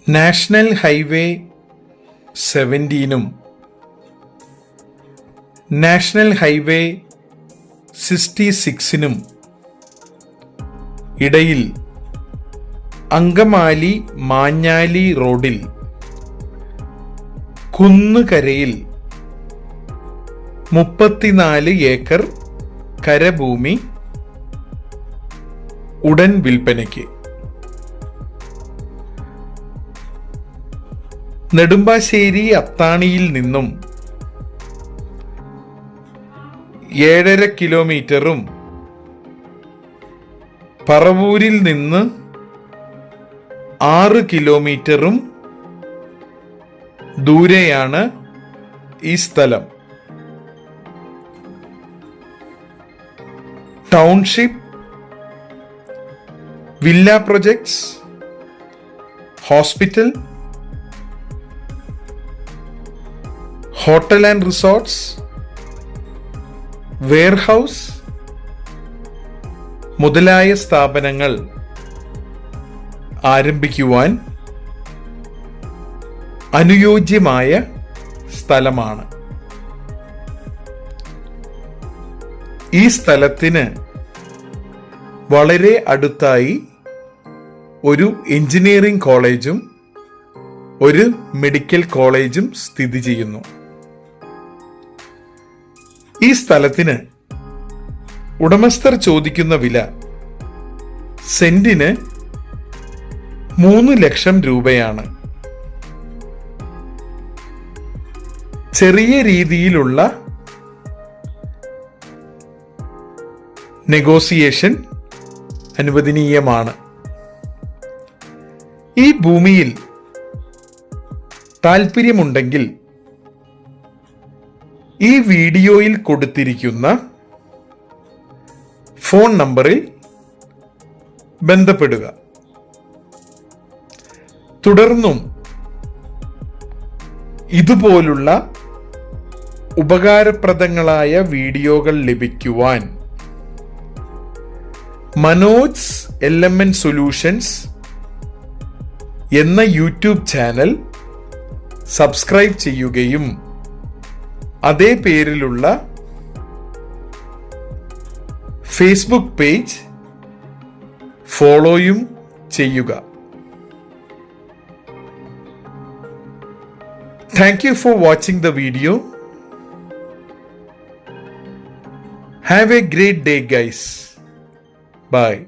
National highway 17-നും national highway 66-നും ഇടയിൽ അങ്കമാലി മാഞ്ഞാലി റോഡിൽ കുന്നുകരയിൽ 34 acre കരഭൂമി ഉടൻ വിൽപ്പനയ്ക്ക്. നെടുമ്പാശ്ശേരി അത്താണിയിൽ നിന്നും 7.5 കിലോമീറ്ററും പറവൂരിൽ നിന്ന് 6 കിലോമീറ്ററും ദൂരെയാണ് ഈ സ്ഥലം. Township, villa projects, hospital, hotel and resorts, warehouse മുതലായ സ്ഥാപനങ്ങൾ ആരംഭിക്കുവാൻ അനുയോജ്യമായ സ്ഥലമാണ്. ഈ സ്ഥലത്തിന് വളരെ അടുത്തായി ഒരു എഞ്ചിനീയറിംഗ് കോളേജും ഒരു മെഡിക്കൽ കോളേജും സ്ഥിതി ചെയ്യുന്നു. ഈ സ്ഥലത്തിന് ഉടമസ്ഥർ ചോദിക്കുന്ന വില സെന്റിന് 3 ലക്ഷം രൂപയാണ്. ചെറിയ രീതിയിലുള്ള നെഗോസിയേഷൻ അനുവദനീയമാണ്. ഈ ഭൂമിയിൽ താൽപ്പര്യമുണ്ടെങ്കിൽ ഈ വീഡിയോയിൽ കൊടുത്തിരിക്കുന്ന ഫോൺ നമ്പറിൽ ബന്ധപ്പെടുക. തുടർന്നും ഇതുപോലുള്ള ഉപകാരപ്രദങ്ങളായ വീഡിയോകൾ ലഭിക്കുവാൻ മനോജ് LMN സൊല്യൂഷൻസ് എന്ന യൂട്യൂബ് ചാനൽ സബ്സ്ക്രൈബ് ചെയ്യുകയും അതേ പേരിലുള്ള ഫേസ്ബുക്ക് പേജ് ഫോളോയും ചെയ്യുക. Thank you for watching the video. Have a great day, guys. Bye.